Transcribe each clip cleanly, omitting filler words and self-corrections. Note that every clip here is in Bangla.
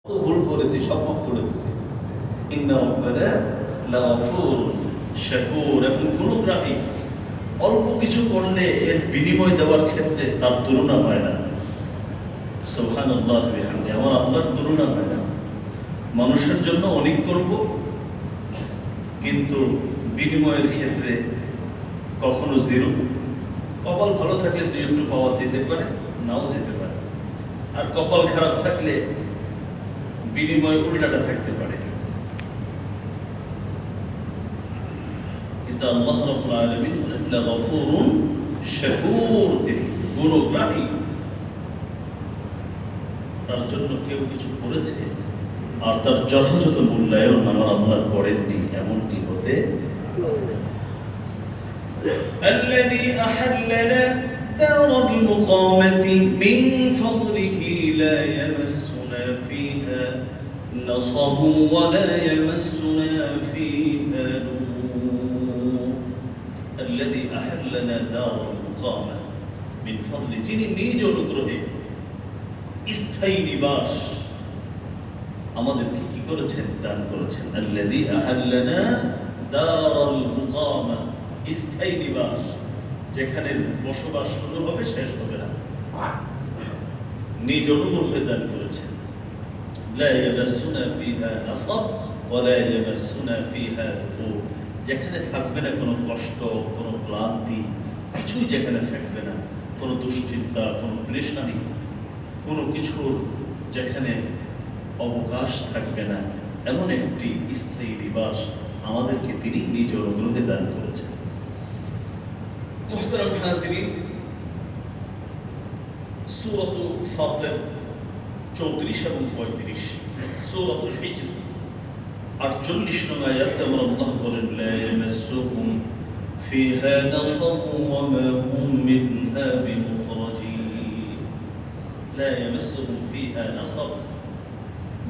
ভুল করেছি, সব মাফ করে দিচ্ছি। ইন্না রাব্বানা লাগাফুর শাকুর, এবং গুণগ্রাহী। অল্প কিছু করলে এর বিনিময় দেওয়ার ক্ষেত্রে তার তুলনা হয় না। সুবহানাল্লাহ বিহামদিহি, আমার আল্লাহর তুলনা হয় না। মানুষের জন্য অনেক করব, কিন্তু বিনিময়ের ক্ষেত্রে কখনো জিরো। কপাল ভালো থাকলে দুই একটু পাওয়া যেতে পারে, নাও যেতে পারে। আর কপাল খারাপ থাকলে বিনিময় উল্টাটা থাকতে পারে। কিন্তু আল্লাহ রাব্বুল আলামিন হলেন লাগাফুরুন শাকুর, তিনি গুণগ্রাহী। তার জন্য কেউ কিছু করেছে আর তার যথাযথ মূল্যায়ন আমার আল্লাহ করেননি, এমনটি হতে পারে। الذي أحلنا دار المقامة من فضله لا يمسنا فيها نصب ولا يمسنا فيها لغوب الذي أحلنا دار المقامة من فضله, যিনি নিজ অনুগ্রহে স্থায়ী নিবাস আমাদেরকে কি করেছেন, দান করেছেন। الذي أحلنا دار المقامة, স্থায়ী নিবাস, যেখানে বসবাস শুরু হবে শেষ হবে না, নিজ অনুগ্রহে দান করেছেন। لا يمسنا فيها نصب ولا يمسنا فيها لغوب, যেখানে থাকবে না কোনো কষ্ট, কোনো ক্লান্তি, কিছুই যেখানে থাকবে না, কোনো দুশ্চিন্তা, কোনো পেরেশানি, কোনো কিছুর যেখানে অবকাশ থাকবে না, এমন একটি স্থায়ী নিবাস আমাদেরকে তিনি নিজ অনুগ্রহে দান করেছেন। মুহতারাম হাজিরিন, সূরাতুল ফাতির 34 এবং 35, সূরাতুল হিজর 48 নং আয়াতে আমরা আল্লাহ বলেন লা ইয়ামাসসুহুম ফিহা নাসাবুন ওয়া মা হুম মিনহা বিমুখরাজিন। লা ইয়ামাসসুহুম ফিহা নাসাব,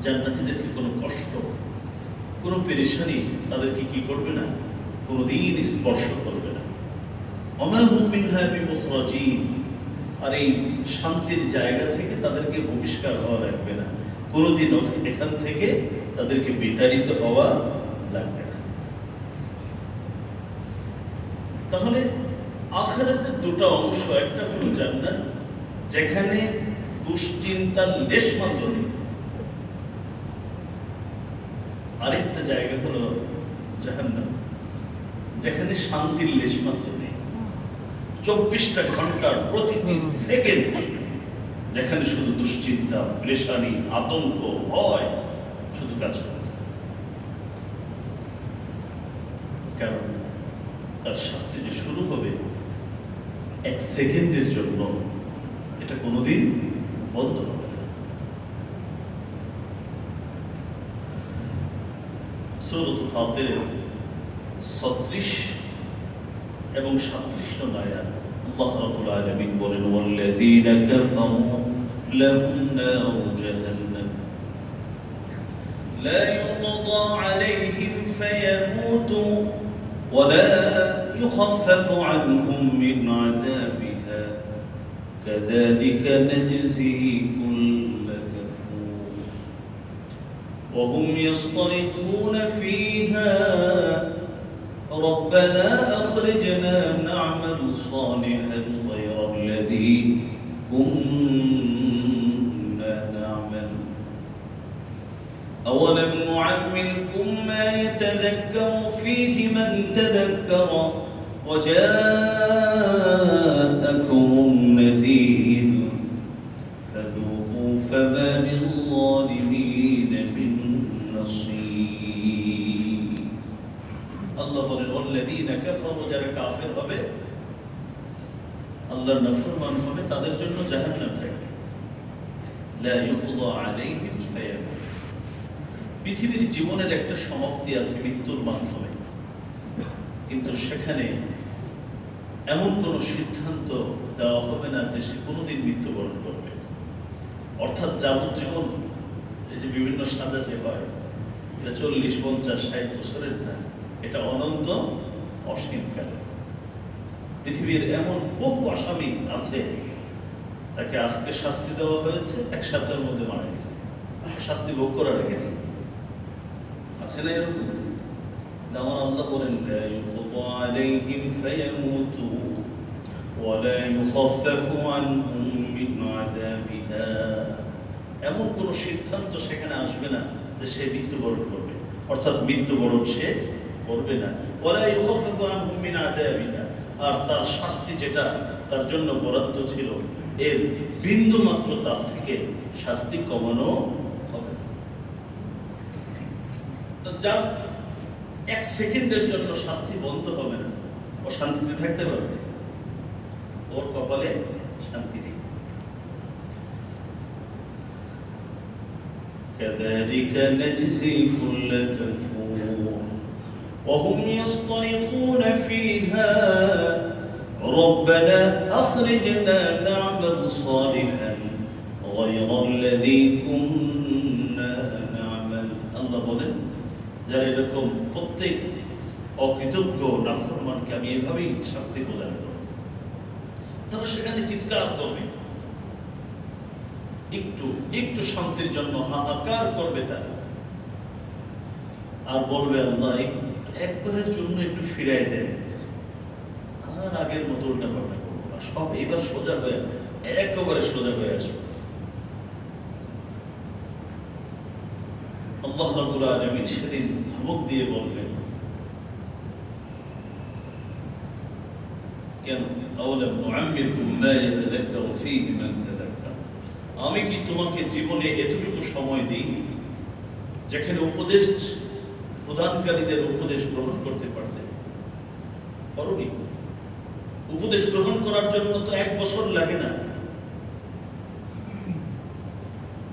জান্নাতীদেরকে কোনো কষ্ট, কোনো পেরেশানি তাদেরকে কি করবে না, কোনোদিন স্পর্শ করবে না। ওমা হুম মিনহা বিমুখরাজিন, আর এই শান্তির জায়গা থেকে তাদেরকে বহিষ্কার হওয়া লাগবে না, কোনোদিন এখান থেকে তাদেরকে বিতাড়িত হওয়া লাগবে না। তাহলে আখিরাতের দুটো অংশ, একটা হলো জান্নাত যেখানে দুশ্চিন্তার লেশ মাত্র নেই, আরেকটা জায়গা হলো জাহান্নাম যেখানে শান্তির লেশ মাত্র নেই। 24টা ঘন্টার প্রতিটি সেকেন্ড যেখানে শুধু দুশ্চিন্তা, পেরেশানি, আতঙ্ক, ভয় শুধু কাজ করে। কারণ তার শাস্তি যে শুরু হবে 1 সেকেন্ডের জন্য, এটা কোনোদিন বন্ধ হবে না। সূরাতুল ফাতির 36 এবং 37 নং আয়াত আল্লাহ রাব্বুল আলামিন বলেন ওয়াল্লাযীনা কাফারু লাহুম নারু জাহান্নাম লা ইউকদা আলাইহিম ফায়ামুতু ওয়া লা ইউখাফফাফু আনহুম মিন আযাবিহা কাযালিকা নাজজি কুল্লা কাফুর ওয়া হুম ইয়াসতারিখুনা ফীহা ربنا أخرجنا نعمل صالحا غير الذي كنا نعمل أولم نعمركم ما يتذكر فيه من تذكر وجاءكم النذير فذوقوا فما للظالمين من نصير। আল্লাহ বলেন ওয়াল্লাযীনা কাফারু, যারা কাফের হবে, আল্লাহর নাফরমান হবে, তাদের জন্য জাহান্নাম থাকবে। লা ইউকদা আলাইহিম ফায়ামুত, পৃথিবীর জীবনের একটা সমাপ্তি আছে মৃত্যুর মাধ্যমে, কিন্তু সেখানে এমন কোনো সিদ্ধান্ত দেওয়া হবে না যে সে কোনোদিন মৃত্যুবরণ করবে। অর্থাৎ যাবজ্জীবন, এই যে বিভিন্ন সাজা যে হয়, এটা 40, 50, 60 বছরের না, এটা অনন্ত অসীমকাল। পৃথিবীর এমন বহু আসামি আছে, তাকে আজকে শাস্তি দেওয়া হয়েছে, 1 সপ্তাহের মধ্যে মারা গেছে। শাস্তি ভোগ করার আগে নেই, আছে না এরকম? আমার আল্লাহ বলেন লা ইউকদা আলাইহিম ফায়ামুতু ওয়া লা ইউখাফফাফু আনহুম মিন আযাবিহা। এমন কোন সিদ্ধান্ত সেখানে আসবে না যে সে মৃত্যুবরণ করবে, অর্থাৎ মৃত্যুবরণ সে করবে না। ওয়া লা ইউখাফফাফু আনহুম মিন আযাবিহা, আর তার শাস্তি যেটা তার জন্য বরাদ্দ ছিল এর বিন্দু মাত্র তার থেকে শাস্তি কমানো হবে না। তো যার এক সেকেন্ডের জন্য শাস্তি বন্ধ হবে না, ও শান্তিতে থাকতে পারবে, ওর কপালে শান্তি নেই। كذلك نجزي كل كفور وهم يصطرخون فيها ربنا أخرجنا نعمل صالحا غير الذي كنا نعمل। আল্লাহ বলেন যারা এরকম প্রত্যেক অকৃতজ্ঞ নাফরমানকে আমি এভাবেই শাস্তি প্রদান করব, তারা সেখানে চিৎকার করবে, একটু একটু শান্তির জন্য হাহাকার করবে তারা, আর বলবে আল্লাহ একবারের জন্য একটু ফিরাই দেন, আর আগের মতো উল্টা পাল্টা করবো না, সব এবার সোজা হয়ে একেবারে সোজা হয়ে আসবে। আল্লাহ রাব্বুল আলামিন সেদিন ধমক দিয়ে বলবেন, কেন আওয়ালাম নুআম্মিরকুম মা ইয়াতাযাক্কারু ফীহি মান তাযাক্কার, আমি কি তোমাকে জীবনে এতটুকু সময় দিইনি যেখানে উপদেশ প্রদানকারীদের উপদেশ গ্রহণ করতে পারতে পারোনি? উপদেশ গ্রহণ করার জন্য তো 1 বছর লাগে না,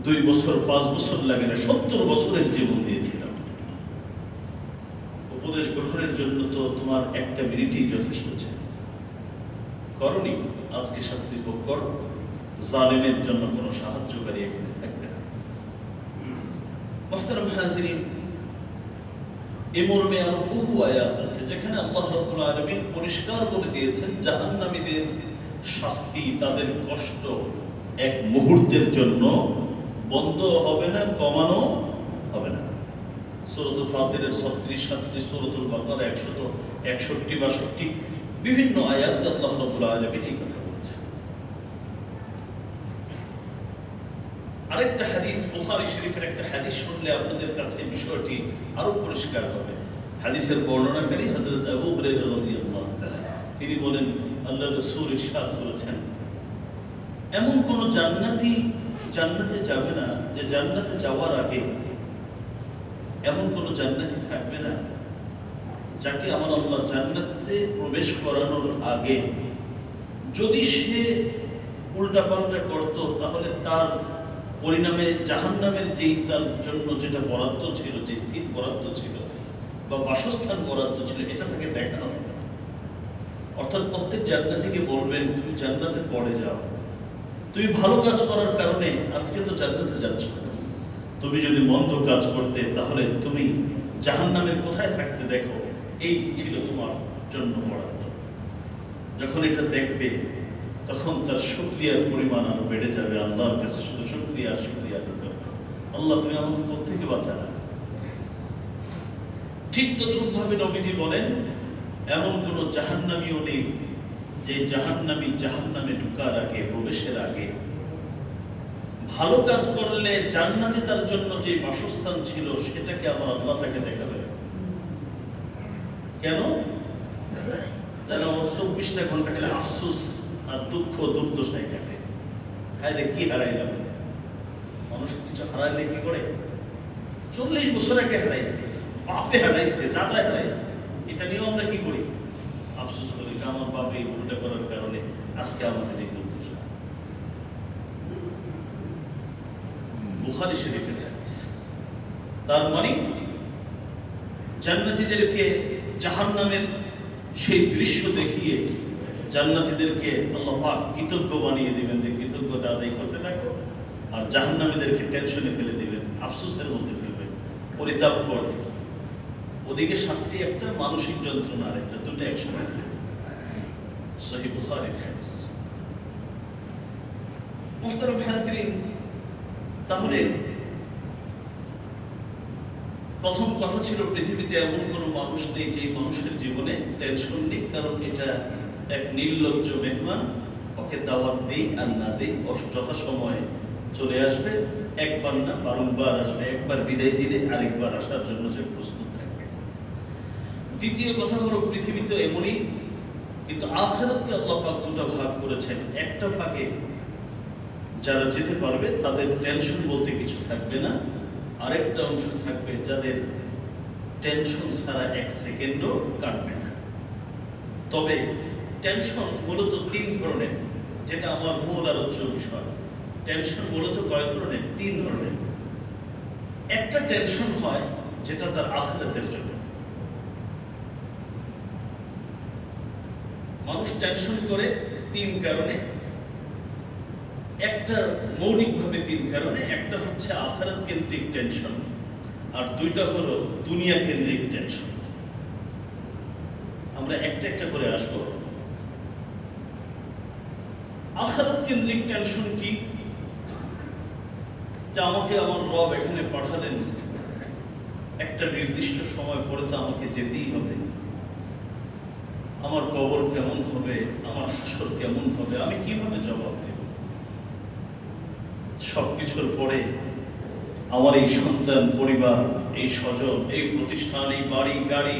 2 বছর 5 বছর লাগে না, 70 বছরের জীবন দিয়েছিলাম। উপদেশ গ্রহণের জন্য তো তোমার 1টা মিনিটই যথেষ্ট ছিল, করনি। আজকে শাস্তি ভোগ করো, জালেমের জন্য কোনো সাহায্যকারী এখানে থাকবে না। মুহতারাম হাজিরিন, এ মর্মে আরো বহু আয়াত আছে যেখানে আল্লাহ রাব্বুল আলামিন পরিষ্কার করে দিয়েছেন জাহান্নামীদের শাস্তি, তাদের কষ্ট 1 মুহূর্তের জন্য বন্ধ হবে না, কমানো হবে না। সূরাতুল ফাতিরের 36, 37, সূরাতুল বাকারা 161, 62 বিভিন্ন আয়াতে আল্লাহ রাব্বুল আলামিন এই কথা বলছেন। আরেকটা হাদিস, বুখারী শরীফের একটা হাদিস শুনলে আপনাদের কাছে বিষয়টি আরো পরিষ্কার হবে। হাদিসের বর্ণনাকারী হযরত আবু হুরায়রা রাদিয়াল্লাহু তাআলা, তিনি বলেন আল্লাহর রাসূল ইরশাদ করেছেন, এমন কোন জান্নাতি জান্নাতে যাবে না যে জান্নাতে যাওয়ার আগে এমন কোন জান্নাতি থাকবে না যাকে আমার আল্লাহ জান্নাতে প্রবেশ করানোর আগে যদি সে উল্টাপাল্টা করত তাহলে তার পরিণামে জাহান্নামের যেই তার জন্য যেটা বরাদ্দ ছিল, যে সিট বরাদ্দ ছিল বা বাসস্থান বরাদ্দ ছিল, এটা তাকে দেখানো হবে। অর্থাৎ প্রত্যেক জান্নাতীকে বলবেন তুমি জান্নাতে পড়ে যাও, তুমি ভালো কাজ করার কারণে আজকে তো জান্নাতে যাচ্ছ, তুমি যদি মন্দ কাজ করতে তাহলে তুমি জাহান্নামের কোথায় থাকতে, দেখো এই ছিল তোমার জন্য বরাদ্দ। যখন এটা দেখবে তখন তার শুকরিয়ার পরিমাণ আরো বেড়ে যাবে, আল্লাহর কাছে শুধু শুকরিয়া দিতে হবে, আল্লাহ তুমি আমাকে কোত্থেকে বাঁচানা। ঠিক তদ্রূপ ভাবে নবীজি বলেন এমন কোন জাহান্নামীও নেই যে জাহান্নামী জাহান্নামে ঢোকার আগে, প্রবেশের আগে ভালো কাজ করলে জান্নাতে তার জন্য যে বাসস্থান ছিল সেটাকে আমার আল্লাহ তাকে দেখাবে। কেন? যেন ওর 24টা ঘন্টা গেলে আফসোস আর দুঃখ দুর্দশায় কাটে। হ্যাঁ রে, কি হারাইলাম। মানুষ কিছু হারাইলে কি করে? 40 বছর আগে হারাইছে, বাপে হারাইছে, দাদা হারাইছে, এটা নিয়েও আমরা কি করি? আফসোস করি, আমার বাপে এই ভুলটা করার কারণে আজকে আমাদের এই দুর্দশা। বুখারী শরীফের হাদিস। তার মানে জান্নাতীদেরকে জাহান্নামের সেই দৃশ্য দেখিয়ে জান্নাতীদেরকে আল্লাহ পাক কৃতজ্ঞ বানিয়ে দিবেন, যে কৃতজ্ঞতা আদায় করতে থাকো, আর জাহান্নামীদেরকে টেনশনে ফেলে দিবেন, আফসোসের মধ্যে ফেলবেন, পরিতাপ করবে। ওদিকে শাস্তি একটা, মানসিক যন্ত্রণা আর একটা, দুটো একসাথে দিবেন। সহিহ বুখারীর হাদিস। মুহতারাম হাজিরিন, তাহলে প্রথম কথা ছিল পৃথিবীতে এমন কোনো মানুষ নেই যে মানুষের জীবনে টেনশন নেই, কারণ এটা এক নির্লজ্জ মেহমান। ওকে দাওয়াত দেই আর না দেই, ও যথাসময়ে চলে আসবে, একবার না বারংবার আসবে। একবার বিদায় দিলে আরেকবার আসার জন্য সে প্রস্তুত থাকবে। দ্বিতীয় কথা হলো পৃথিবীতে এমনই, কিন্তু আখিরাতকে আল্লাহ পাক দুটো ভাগ করেছেন। একটা ভাগে যারা যেতে পারবে তাদের টেনশন বলতে কিছু থাকবে না, আরেকটা অংশ থাকবে যাদের টেনশন ছাড়া এক সেকেন্ডও কাটবে না। তবে টেনশন মূলত তিন ধরনের, যেটা আমার মূল আলোচ্য বিষয়। টেনশন মূলত কয় ধরনের? তিন ধরনের। একটা টেনশন হয় যেটা তার আখিরাতের জন্য। মানুষ টেনশন করে তিন কারণে, একটা মৌলিকভাবে তিন কারণে। একটা হচ্ছে আখিরাত কেন্দ্রিক টেনশন, আর দুইটা হলো দুনিয়া কেন্দ্রিক টেনশন। আমরা একটা একটা করে আসবো। আখিরাত কেন্দ্রিক টেনশন কি? যে আমাকে আমার রব এখানে পাঠালেন, একটা নির্দিষ্ট সময় পরে তো আমাকে যেতেই হবে। আমার কবর কেমন হবে, আমার হাসর কেমন হবে, আমি কিভাবে জবাব দেব? সবকিছুর পরে আমার এই সন্তান, পরিবার, এই স্বজন, এই প্রতিষ্ঠান, এই বাড়ি গাড়ি,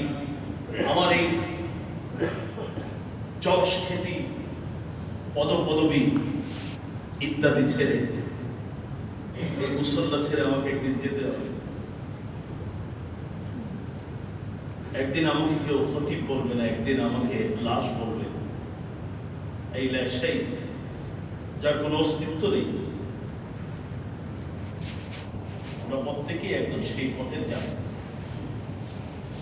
আমার এই যশ খ্যাতি, পদপদবী ইত্যাদি ছেড়ে, এই মুসল্লা ছেড়ে আমাকে একদিন যেতে হবে। একদিন আমাকে কেউ খতিব বলবে না, একদিন আমাকে লাশ বলবে। এই লাশটাই যার কোনো অস্তিত্ব নেই। আমরা প্রত্যেকেই একদম সেই পথের যাব।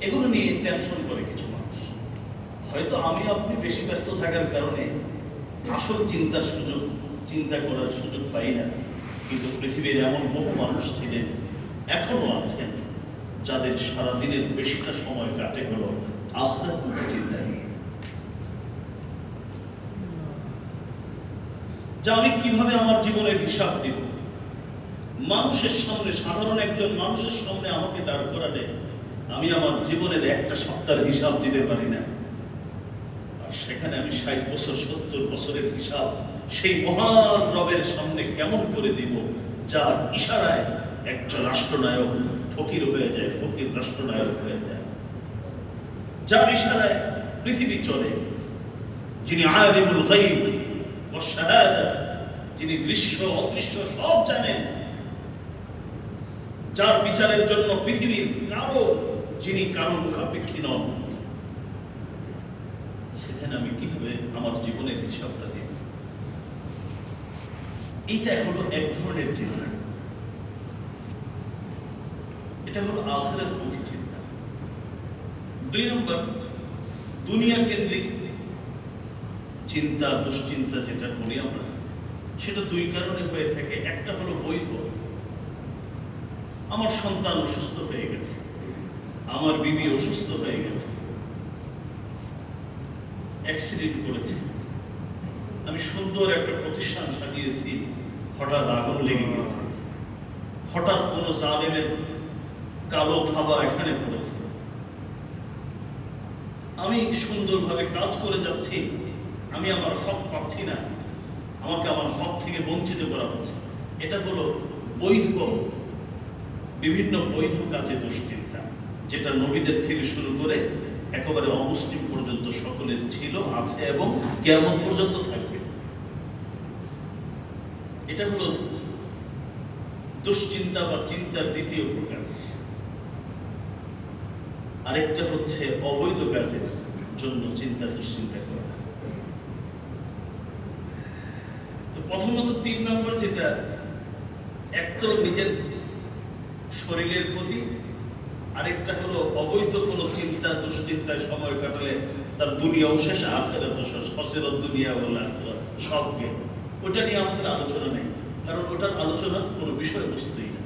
এগুলো নিয়ে টেনশন করে কিছু মানুষ। হয়তো আমি আপনি বেশি ব্যস্ত থাকার কারণে আসল চিন্তা করার সুযোগ পাই না, কিন্তু পৃথিবীর এমন বহু মানুষ ছিলেন, এখনো আছেন, যাদের সারাদিনের বেশিটা সময় কাটে হলো আখিরাতমুখী চিন্তা নিয়ে। যে আমি কিভাবে আমার জীবনের হিসাব দিব। মানুষের সামনে, সাধারণ একজন মানুষের সামনে আমাকে দাঁড় করালে আমি আমার জীবনের একটা সপ্তাহের হিসাব দিতে পারি না, আর সেখানে আমি 60 বছর 70 বছরের হিসাব সেই মহান রবের সামনে কেমন করে দিব, যার ইশারায় একজন রাষ্ট্রনায়ক ফকির হয়ে যায়, ফকির রাষ্ট্রনায়ক হয়ে যায়, যার ইশারায় পৃথিবী চলে, যিনি আলিমুল গায়ব ওয়াশ শাহাদা, যিনি দৃশ্য অদৃশ্য সব জানেন, যার বিচারের জন্য পৃথিবীর যিনি কারো মুখাপেক্ষী নন, সেখানে আমি কিভাবে আমার জীবনের হিসাবটা দেব? এইটা হলো এক ধরনের চিন্তা। এটা হলো আখিরাতমুখী চিন্তা। 2 নম্বর, দুনিয়া কেন্দ্রিক চিন্তা, দুশ্চিন্তা যেটা বলি আমরা, সেটা 2 কারণে হয়ে থাকে। একটা হলো বৈধ, আমার সন্তান অসুস্থ হয়ে গেছে, আমার বিবি অসুস্থ হয়ে গেছে, অ্যাক্সিডেন্ট করেছে, আমি সুন্দর একটা প্রতিষ্ঠান সাজিয়েছি, হঠাৎ আগুন লেগে গেছে, হঠাৎ কোনো জালেমের কালো থাবা এখানে পড়েছে, আমি সুন্দরভাবে কাজ করে যাচ্ছি, আমি আমার হক পাচ্ছি না, আমাকে আমার হক থেকে বঞ্চিত করা হচ্ছে। এটা হলো বৈধ, বিভিন্ন বৈধ কাজে দুশ্চিন্তা, যেটা নবীদের থেকে শুরু করে একেবারে অমুসলিম পর্যন্ত সকলের ছিল, আছে এবং কিয়ামত পর্যন্ত থাকবে। এটা হলো দুশ্চিন্তা বা চিন্তার দ্বিতীয় প্রকার। আরেকটা হচ্ছে অবৈধ কাজের জন্য চিন্তা দুশ্চিন্তা করা। তো প্রথমত 3 নম্বর যেটা, এক তো নিজের শরীরের প্রতি, আরেকটা হলো অবৈধ কোনো চিন্তা দুশ্চিন্তায় সময় কাটালে তার দুনিয়াও শেষ, আখিরাতও শেষ, খসিরাত দুনিয়া ওয়াল আখিরাহ, সব গেল। ওটা নিয়ে আমাদের আলোচনা নেই, কারণ ওটার আলোচনা কোনো বিষয়বস্তুই না।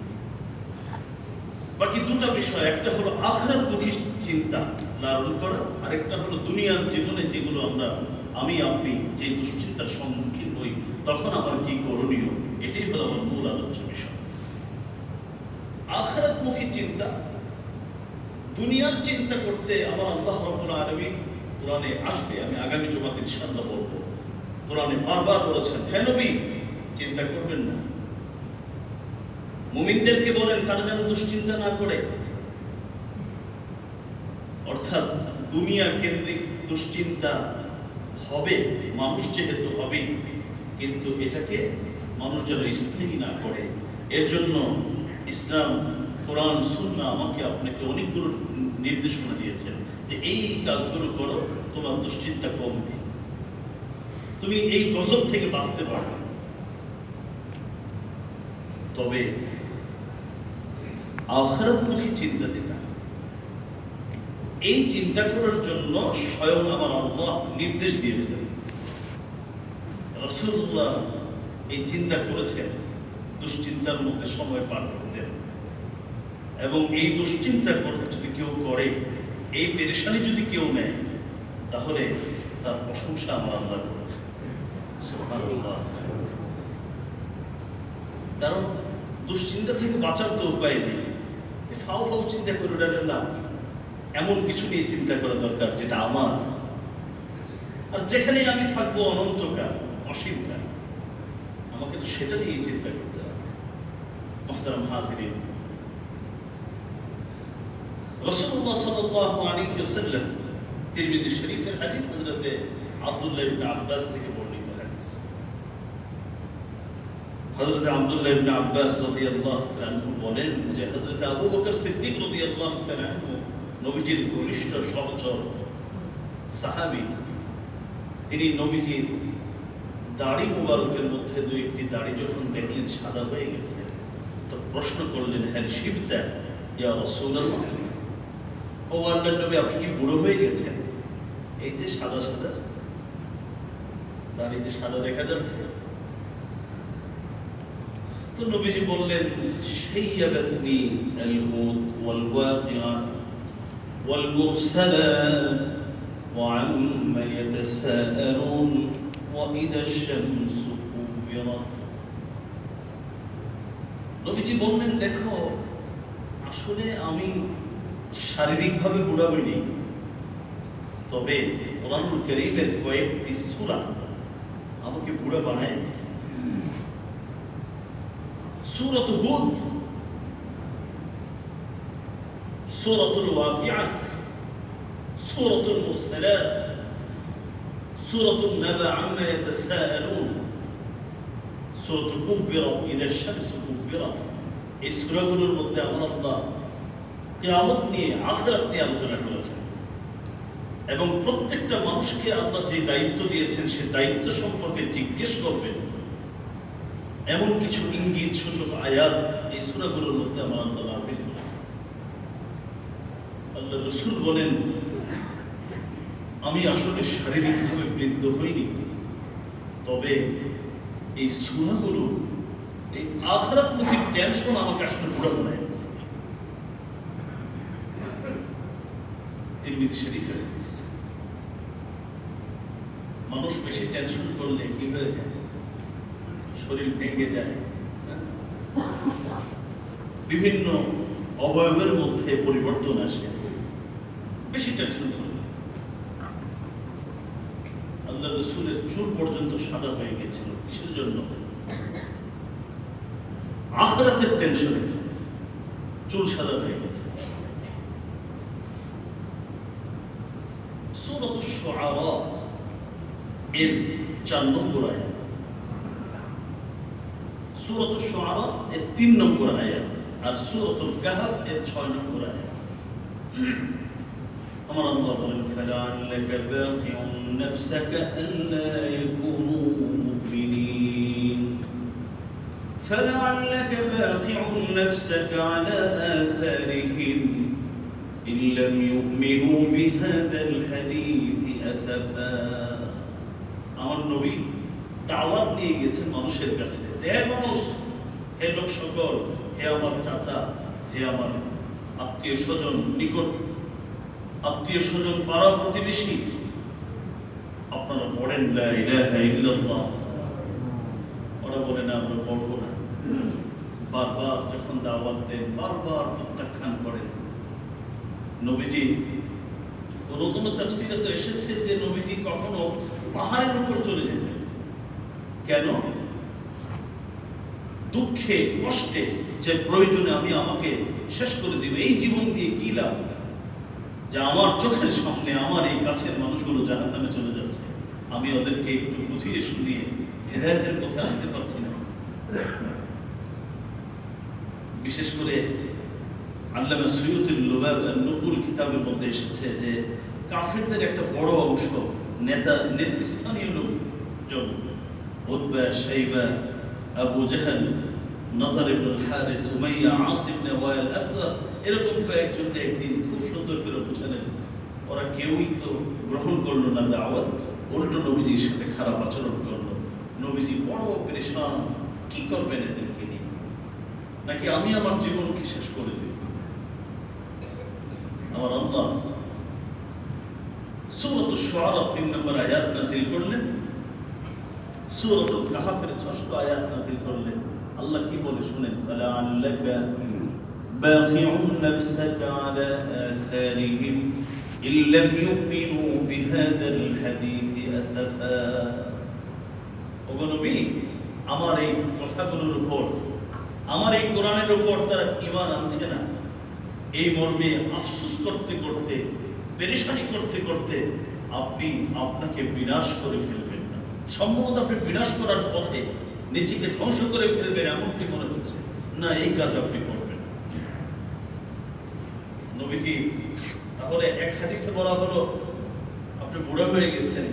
বাকি 2টা বিষয়, একটা হলো আখিরাতমুখী চিন্তা লালন করা, আরেকটা হলো দুনিয়ার জীবনে যেগুলো আমি আপনি যে দুশ্চিন্তার সম্মুখীন হই, তখন আমার কি করণীয়, এটাই হলো আমার মূল আলোচ্য বিষয়। আখিরাতমুখী চিন্তা দুনিয়ার চিন্তা করতে আমার আল্লাহ রাব্বুল আলামিন কোরআনে আসবে, আমি আগামী জুমাতে ইনশাআল্লাহ বলবো। কোরআনে বারবার বলেছেন, হে নবী চিন্তা করবেন না। মুমিনদেরকে বলেন তারা যেন দুশ্চিন্তা না করে। অর্থাৎ দুনিয়া কেন্দ্রিক দুশ্চিন্তা হবে, মানুষ যেহেতু হবে, কিন্তু এটাকে মানুষ যেন স্থায়ী না করে। এর জন্য ইসলাম, কোরআন, সুন্নাহ আমাকে আপনাকে অনেকগুলো নির্দেশনা দিয়েছেন যে এই কাজগুলো করো, তোমার দুশ্চিন্তা কমবে, তুমি এই গজব থেকে বাঁচতে পারবে। তবে আখিরাতমুখী চিন্তা যেটা, এই চিন্তা করার জন্য স্বয়ং আমার আল্লাহ নির্দেশ দিয়েছেন। রাসূলুল্লাহ এই চিন্তা করেছেন, দুশ্চিন্তার মধ্যে সময় পার করতেন। এবং এই দুশ্চিন্তা যদি কেউ করে, এই পেরেশানি যদি কেউ নেয়, তাহলে তার প্রশংসা আমার আল্লাহ করেছে। সুবহানাল্লাহ। কারণ দুশ্চিন্তা থেকে বাঁচার তো উপায় নেই। ফাও ফাও চিন্তা করে ওঠার লাভ, এমন কিছু নিয়ে চিন্তা করা দরকার যেটা আমার, আর যেখানে আমি থাকবো অনন্তকাল, অসীমকাল, আমাকে সেটা নিয়ে চিন্তা করতে হবে। মুহতারাম হাজিরিন, রাসূলুল্লাহ সাল্লাল্লাহু আলাইহি ওয়াসাল্লাম, তিরমিজি শরীফের হাদিস, হযরত আব্দুল্লাহ ইবনে আব্বাস থেকে বর্ণিত হাদিস। হযরত আব্দুল্লাহ ইবনে আব্বাস রাদিয়াল্লাহু তাআলা আনহু বলেন যে হযরত আবু বকর সিদ্দিক রাদিয়াল্লাহু তাআলা আনহু, নবীজির ঘনিষ্ঠ সহচর সাহাবী, তিনি নবীজির দাড়ি মুবারকের মধ্যে দুই একটি দাড়ি যখন দেখলেন সাদা হয়ে গেছে, তো প্রশ্ন করলেন, হ্যাঁ শিবদা ইয়া রাসূলুল্লাহ, ও আল্লাহর নবী আপনি কি বুড়ো হয়ে গেছেন? এই যে সাদা সাদা দাড়ি যে সাদা দেখা যাচ্ছে। তো নবীজি বললেন, শাইয়াবাতনি আল হুদ ওয়াল ওয়াকিআ ওয়াল মুরসালাত ওয়া আম্মা ইয়াতাসাআলুন ওয়া ইযা আশ-শামসু কুবিরাত। নবীজি বললেন, দেখো আসলে আমি শারীরিকভাবে বুড়া হইনি, তবে কোরআনুল কারীমের কয়েকটি সূরা আমাকে বুড়া বানায় দিয়েছে। সূরাতুল হুদ, সূরাতুল ওয়াকিআ, সূরাতুল মুরসালাত, সূরাতুন নাবা আম্মা ইয়াতাসাআলুন, সূরাতুল কুবিরাত ইযা আশ-শামসু কুবিরাত। এই সূরাগুলোর মধ্যে আমার আল্লাহ কিয়ামত নিয়ে, আখিরাত নিয়ে আলোচনা করেছেন এবং প্রত্যেকটা মানুষকে আল্লাহ যে দায়িত্ব দিয়েছেন সে দায়িত্ব সম্পর্কে জিজ্ঞেস করবেন, এমন কিছু ইঙ্গিত সূচক আয়াত এই সূরাগুলোর মধ্যে আমার আল্লাহ নাযিল করেছেন। আল্লাহ রাসূল বলেন, আমি আসলে শারীরিকভাবে বৃদ্ধ হইনি, তবে এই সূরাগুলো, এই আখিরাতমুখী টেনশন আমাকে আসলে বুড়া বানায় দিয়েছে। তিরমিজি শরীফের হাদিস। মানুষ বেশি টেনশন করলে কি হয়ে যায়? শরীর ভেঙে যায়, বিভিন্ন অবয়বের মধ্যে পরিবর্তন আসে বেশি টেনশন করলে। আল্লাহ রাসূলের চুল পর্যন্ত সাদা হয়ে গেছিল, কিসের জন্য? আখিরাতের টেনশনে চুল সাদা হয়ে গেছে। সূরাতুশ শুআরা এর 4 নম্বর আয়াত, সূরাতুশ শুআরা এর 3 নম্বর আয়াত, আর সূরাতুল কাহফ এর 6 নম্বর আয়াত। আমার আল্লাহ বলেন, ফালাআল্লাকা বাখিউন নাফসাকা আল্লা ইয়াকুনু মুমিনিন, ফালাআল্লাকা বাখিউন নাফসাকা আলা আথারিহিম ইন লাম ইউমিনু বিহাযাল হাদীসি আসাফা। আমার নবী দাওয়াত নিয়ে গেছেন মানুষের কাছে, হে মানুষ, হে লোক সকল, হে আমার চাচা, হে আমার আত্মীয় স্বজন, নিকট আত্মীয় স্বজন, পাড়া প্রতিবেশী, আপনারা পড়েন লা ইলাহা ইল্লাল্লাহ। ওরা বলে না আমরা পড়বো না, বারবার যখন দাওয়াত দেন বারবার প্রত্যাখ্যান করেন। নবীজি কোনো তাফসীরে তো এসেছে যে নবীজি কখনো পাহাড়ের উপর চলে যেতেন। কেন? দুঃখে কষ্টে, যে প্রয়োজনে আমি আমাকে শেষ করে দিব, এই জীবন দিয়ে কি লাভ, যে আমার চোখের সামনে আমার এই কাছের মানুষগুলো জাহান্নামে চলে যাচ্ছে, আমি ওদেরকে একটু বুঝিয়ে শুনিয়ে হেদায়েতের পথে আনতে পারছি না। বিশেষ করে আল্লামা সুয়ুতির লুবাব আন-নুকুল কিতাবের মধ্যে এসেছে যে কাফিরদের একটা বড় অংশ নেতৃস্থানীয় লোকজন, উতবা, শাইবা, আবু জাহল, নজর ইবনুল হারিস, উমাইয়া, আস ইবনে ওয়াইল, আসওয়াদ, এরকম কয়েকজনকে একদিন খুব সুন্দর করে বোঝালেন। ওরা কেউই তো গ্রহণ করলো না দাওয়াত, উল্টো নবীজির সাথে খারাপ আচরণ করলো। নবীজি বড় পেরেশান, কি করবেন এদেরকে নিয়ে, নাকি আমি আমার জীবনকে শেষ করে দেব। আমার আল্লাহ সূরাতুশ শুআরা ৩ নম্বর আয়াত নাযিল করলেন, সূরাতুল কাহফের ৬ষ্ঠ আয়াত নাযিল করলেন। আল্লাহ কি বলে শুনেন, ফালাআল্লাকা বাখিউন নাফসাকা আলা আথারিহিম ইল্লাম ইউমিনু বিহাযাল হাদীসি আসাফা। ওগো নবী, আমার এই কথাগুলোর উপর, আমার এই কোরআনের উপর তারা ঈমান আনছে না, এই মর্মে আফসোস করতে করতে, পেরেশানি করতে করতে আপনি আপনাকে বিনাশ করে ফেলবেন না। সম্ভবত আপনি বিনাশ করার পথে নিজেকে ধ্বংস করে ফেলবেন এমনটি মনে হচ্ছে না, এই কাজ আপনি করবেন। নবীজি তাহলে এক হাদিসে বলা হলো আপনি বুড়া হয়ে গেছেন।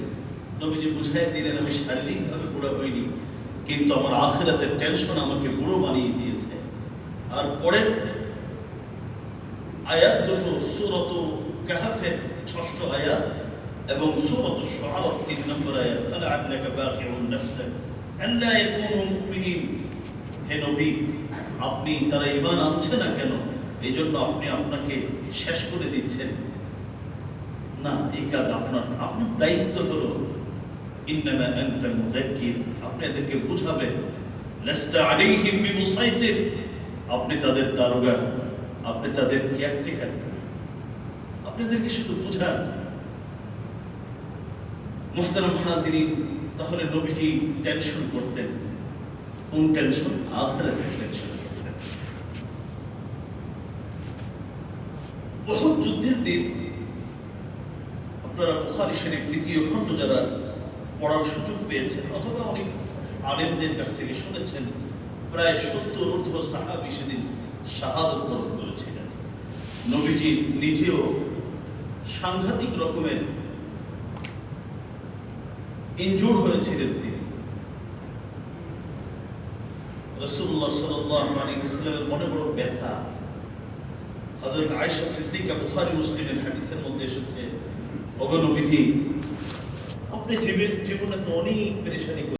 নবীজি বুঝাই দিলেন আমি শারীরিকভাবে বুড়া হইনি, কিন্তু আমার আখিরাতের টেনশন আমাকে বুড়ো বানিয়ে দিয়েছে। আর পরের আয়াত দুটো সূরাত কাহফের ৬ষ্ঠ আয়াত এবং সূরাত শুআরা ৩ নম্বর আয়াত, ফালাআল্লাকা বাখিউন নাফসাক আল্লা ইয়াকুনু মুমিনিন। হে নবী, আপনি তারা ঈমান আনছে না কেন, এই জন্য আপনি আপনাকে শেষ করে দিচ্ছেন না। এই কাজ আপনার দায়িত্ব হলো ইন্নামা আনতা মুযাক্কির, আপনি এদেরকে বুঝাবেন। লাস্তা আলাইহিম বিমুসাইতির, আপনি তাদের দারোগা, আপনি তাদের কেয়ারটেকার, আপনাদেরকে শুধু বুঝান। মুহতারাম হাজিরিন, তাহলে নবীজি টেনশন করতেন, কোন টেনশন? আখিরাতের টেনশন করতেন। উহুদ যুদ্ধের দিন আপনারা বুখারী শরীফ ৩য় খণ্ড যারা পড়ার সুযোগ পেয়েছেন অথবা অনেক আলেমদের কাছ থেকে শুনেছেন, প্রায় ৭০ ঊর্ধ্ব সাহাবী সেদিন শাহাদত বরণ করেছিলেন। নবীজি নিজেও সাংঘাতিক রকমের ইনজুর্ড হয়েছিলেন। তিনি রাসূলুল্লাহ সাল্লাল্লাহু আলাইহি ওয়াসাল্লামের মনে বড় ব্যথা। হযরত আয়েশা সিদ্দিকা বুখারী মুসলিমের হাদিসের মধ্যে এসেছে, ওগো নবীজি, আপনি জীবনে তো অনেক পেরেশানি